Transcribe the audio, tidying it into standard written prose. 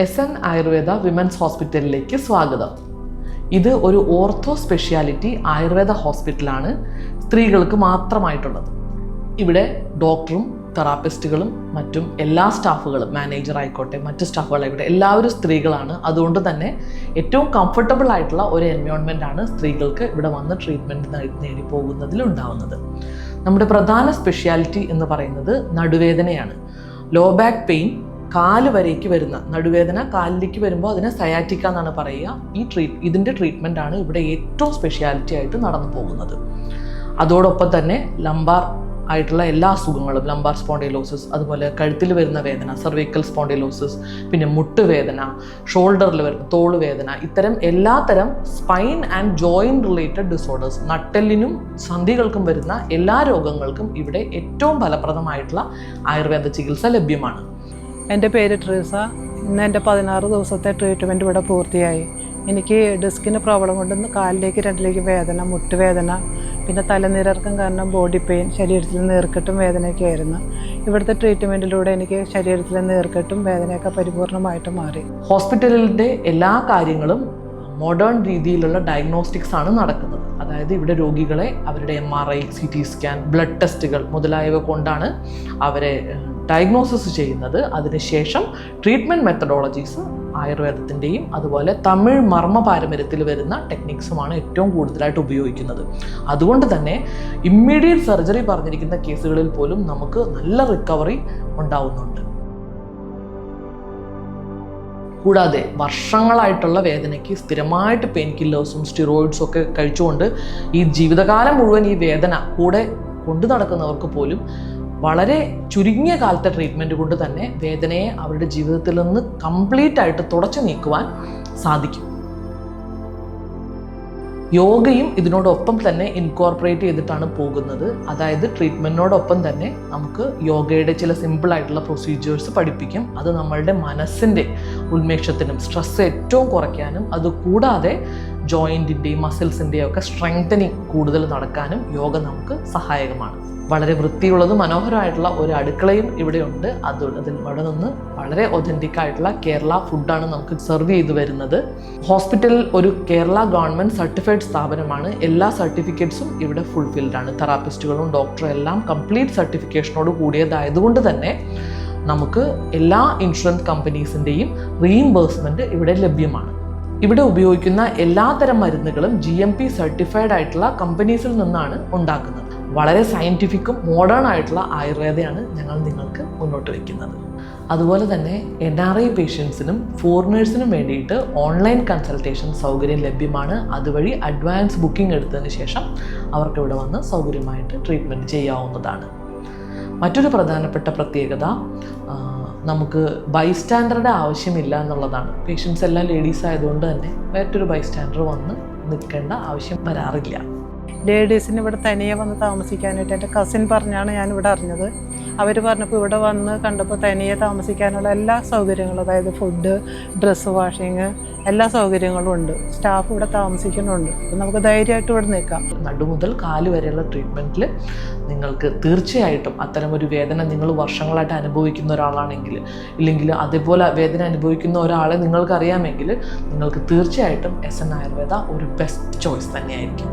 SN Ayurveda women's ഹോസ്പിറ്റലിലേക്ക് സ്വാഗതം. ഇത് ഒരു ഓർത്തോ സ്പെഷ്യാലിറ്റി ആയുർവേദ ഹോസ്പിറ്റലാണ്, സ്ത്രീകൾക്ക് മാത്രമായിട്ടുള്ളത്. ഇവിടെ ഡോക്ടറും തെറാപ്പിസ്റ്റുകളും മറ്റും എല്ലാ സ്റ്റാഫുകളും, മാനേജർ ആയിക്കോട്ടെ മറ്റ് സ്റ്റാഫുകളായിക്കോട്ടെ, എല്ലാവരും സ്ത്രീകളാണ്. അതുകൊണ്ട് തന്നെ ഏറ്റവും കംഫർട്ടബിൾ ആയിട്ടുള്ള ഒരു എൻവയോൺമെൻ്റ് ആണ് സ്ത്രീകൾക്ക് ഇവിടെ വന്ന് ട്രീറ്റ്മെൻറ്റ് നേടി പോകുന്നതിൽ ഉണ്ടാവുന്നത്. നമ്മുടെ പ്രധാന സ്പെഷ്യാലിറ്റി എന്ന് പറയുന്നത് നടുവേദനയാണ്. ലോ ബാക്ക് പെയിൻ, കാല് വരേക്ക് വരുന്ന നടുവേദന, കാലിലേക്ക് വരുമ്പോൾ അതിനെ സയാറ്റിക്ക എന്നാണ് പറയുക. ഇതിൻ്റെ ട്രീറ്റ്മെൻ്റ് ആണ് ഇവിടെ ഏറ്റവും സ്പെഷ്യാലിറ്റി ആയിട്ട് നടന്നു പോകുന്നത്. അതോടൊപ്പം തന്നെ ലംബാർ ആയിട്ടുള്ള എല്ലാ അസുഖങ്ങളും, ലംബാർ സ്പോണ്ടിലോസിസ്, അതുപോലെ കഴുത്തിൽ വരുന്ന വേദന, സെർവിക്കൽ സ്പോണ്ടിലോസിസ്, പിന്നെ മുട്ടുവേദന, ഷോൾഡറിൽ വരുന്ന തോളുവേദന, ഇത്തരം എല്ലാത്തരം spine and joint related disorders, നട്ടെല്ലിനും സന്ധികൾക്കും വരുന്ന എല്ലാ രോഗങ്ങൾക്കും ഇവിടെ ഏറ്റവും ഫലപ്രദമായിട്ടുള്ള ആയുർവേദ ചികിത്സ ലഭ്യമാണ്. എൻ്റെ പേര് ട്രീസ. ഇന്ന് എൻ്റെ 16 ദിവസത്തെ ട്രീറ്റ്മെൻറ്റ് ഇവിടെ പൂർത്തിയായി. എനിക്ക് ഡിസ്കിന് പ്രോബ്ലം കൊണ്ട് കാലിലേക്ക് രണ്ടിലേക്ക് വേദന, മുട്ടുവേദന, പിന്നെ തലനീരിറക്കം കാരണം ബോഡി പെയിൻ, ശരീരത്തിൽ നീർക്കെട്ടും വേദനയൊക്കെ ആയിരുന്നു. ഇവിടുത്തെ ട്രീറ്റ്മെൻറ്റിലൂടെ എനിക്ക് ശരീരത്തിലെ നീർക്കെട്ടും വേദനയൊക്കെ പരിപൂർണമായിട്ട് മാറി. ഹോസ്പിറ്റലിൻ്റെ എല്ലാ കാര്യങ്ങളും മോഡേൺ രീതിയിലുള്ള ഡയഗ്നോസ്റ്റിക്സ് ആണ് നടക്കുന്നത്. അതായത് ഇവിടെ രോഗികളെ അവരുടെ MRI, CT സ്കാൻ, ബ്ലഡ് ടെസ്റ്റുകൾ മുതലായവ കൊണ്ടാണ് അവരെ ഡയഗ്നോസിസ് ചെയ്യുന്നത്. അതിനുശേഷം ട്രീറ്റ്മെൻറ്റ് മെത്തഡോളജീസ് ആയുർവേദത്തിൻ്റെയും അതുപോലെ തമിഴ് മർമ്മ പാരമ്പര്യത്തിൽ വരുന്ന ടെക്നിക്സുമാണ് ഏറ്റവും കൂടുതലായിട്ട് ഉപയോഗിക്കുന്നത്. അതുകൊണ്ട് തന്നെ ഇമ്മീഡിയറ്റ് സർജറി പറഞ്ഞിരിക്കുന്ന കേസുകളിൽ പോലും നമുക്ക് നല്ല റിക്കവറി ഉണ്ടാവുന്നുണ്ട്. കൂടാതെ വർഷങ്ങളായിട്ടുള്ള വേദനയ്ക്ക് സ്ഥിരമായിട്ട് പെയിൻ കില്ലേഴ്സും സ്റ്റിറോയിഡ്സും ഒക്കെ കഴിച്ചുകൊണ്ട് ഈ ജീവിതകാലം മുഴുവൻ ഈ വേദന കൂടെ കൊണ്ടു നടക്കുന്നവർക്ക് പോലും വളരെ ചുരുങ്ങിയ കാലത്തെ ട്രീറ്റ്മെൻറ്റ് കൊണ്ട് തന്നെ വേദനയെ അവരുടെ ജീവിതത്തിൽ നിന്ന് കംപ്ലീറ്റ് ആയിട്ട് തുടച്ചു നീക്കുവാൻ സാധിക്കും. യോഗയും ഇതിനോടൊപ്പം തന്നെ ഇൻകോർപ്പറേറ്റ് ചെയ്തിട്ടാണ് പോകുന്നത്. അതായത് ട്രീറ്റ്മെൻറ്റിനോടൊപ്പം തന്നെ നമുക്ക് യോഗയുടെ ചില സിമ്പിളായിട്ടുള്ള പ്രൊസീജിയേഴ്സ് പഠിപ്പിക്കും. അത് നമ്മളുടെ മനസ്സിൻ്റെ ഉന്മേഷത്തിനും സ്ട്രെസ് ഏറ്റവും കുറയ്ക്കാനും, അതുകൂടാതെ ജോയിൻറ്റിൻ്റെയും മസിൽസിൻ്റെയും ഒക്കെ സ്ട്രെങ്തനിങ് കൂടുതൽ നടക്കാനും യോഗ നമുക്ക് സഹായകമാണ്. വളരെ വൃത്തിയുള്ളതും മനോഹരമായിട്ടുള്ള ഒരു അടുക്കളയും ഇവിടെയുണ്ട്. ഇവിടെ നിന്ന് വളരെ ഒതൻറ്റിക് ആയിട്ടുള്ള കേരള ഫുഡാണ് നമുക്ക് സെർവ് ചെയ്തു വരുന്നത്. ഹോസ്പിറ്റൽ ഒരു കേരള ഗവൺമെൻറ് സർട്ടിഫൈഡ് സ്ഥാപനമാണ്. എല്ലാ സർട്ടിഫിക്കറ്റ്സും ഇവിടെ ഫുൾഫിൽഡ് ആണ്. തെറാപ്പിസ്റ്റുകളും ഡോക്ടറും എല്ലാം കംപ്ലീറ്റ് സർട്ടിഫിക്കേഷനോട് കൂടിയതായതുകൊണ്ട് തന്നെ നമുക്ക് എല്ലാ ഇൻഷുറൻസ് കമ്പനീസിൻ്റെയും റീഇംബേഴ്സ്മെൻറ്റ് ഇവിടെ ലഭ്യമാണ്. ഇവിടെ ഉപയോഗിക്കുന്ന എല്ലാത്തരം മരുന്നുകളും GMP സർട്ടിഫൈഡ് ആയിട്ടുള്ള കമ്പനീസിൽ നിന്നാണ് ഉണ്ടാക്കുന്നത്. വളരെ സയൻറ്റിഫിക്കും മോഡേൺ ആയിട്ടുള്ള ആയുർവേദയാണ് ഞങ്ങൾ നിങ്ങൾക്ക് മുന്നോട്ട് വയ്ക്കുന്നത്. അതുപോലെ തന്നെ NRI പേഷ്യൻസിനും ഫോറിനേഴ്സിനും വേണ്ടിയിട്ട് ഓൺലൈൻ കൺസൾട്ടേഷൻ സൗകര്യം ലഭ്യമാണ്. അതുവഴി അഡ്വാൻസ് ബുക്കിംഗ് എടുത്തതിന് ശേഷം അവർക്ക് ഇവിടെ വന്ന് സൗകര്യമായിട്ട് ട്രീറ്റ്മെൻറ്റ് ചെയ്യാവുന്നതാണ്. മറ്റൊരു പ്രധാനപ്പെട്ട പ്രത്യേകത, നമുക്ക് ബൈസ്റ്റാൻഡറുടെ ആവശ്യമില്ല എന്നുള്ളതാണ്. പേഷ്യൻസ് എല്ലാം ലേഡീസ് ആയതുകൊണ്ട് തന്നെ മറ്റൊരു ബൈസ്റ്റാൻഡർ വന്ന് നിൽക്കേണ്ട ആവശ്യം വരാറില്ല. ലേഡീസിന് ഇവിടെ തനിയെ വന്ന് താമസിക്കാനായിട്ട് എൻ്റെ കസിൻ പറഞ്ഞാണ് ഞാനിവിടെ അറിഞ്ഞത്. അവർ പറഞ്ഞപ്പോൾ ഇവിടെ വന്ന് കണ്ടപ്പോൾ തനിയെ താമസിക്കാനുള്ള എല്ലാ സൗകര്യങ്ങളും, അതായത് ഫുഡ്, ഡ്രസ്സ് വാഷിങ്, എല്ലാ സൗകര്യങ്ങളും ഉണ്ട്. സ്റ്റാഫ് ഇവിടെ താമസിക്കുന്നുണ്ട്. അപ്പം നമുക്ക് ധൈര്യമായിട്ട് ഇവിടെ നിൽക്കാം. നടു മുതൽ കാല് വരെയുള്ള ട്രീറ്റ്മെൻറ്റിൽ നിങ്ങൾക്ക് തീർച്ചയായിട്ടും അത്തരമൊരു വേദന നിങ്ങൾ വർഷങ്ങളായിട്ട് അനുഭവിക്കുന്ന ഒരാളാണെങ്കിൽ, ഇല്ലെങ്കിൽ അതേപോലെ വേദന അനുഭവിക്കുന്ന ഒരാളെ നിങ്ങൾക്കറിയാമെങ്കിൽ നിങ്ങൾക്ക് തീർച്ചയായിട്ടും SN ആയുർവേദ ഒരു ബെസ്റ്റ് ചോയ്സ് തന്നെയായിരിക്കും.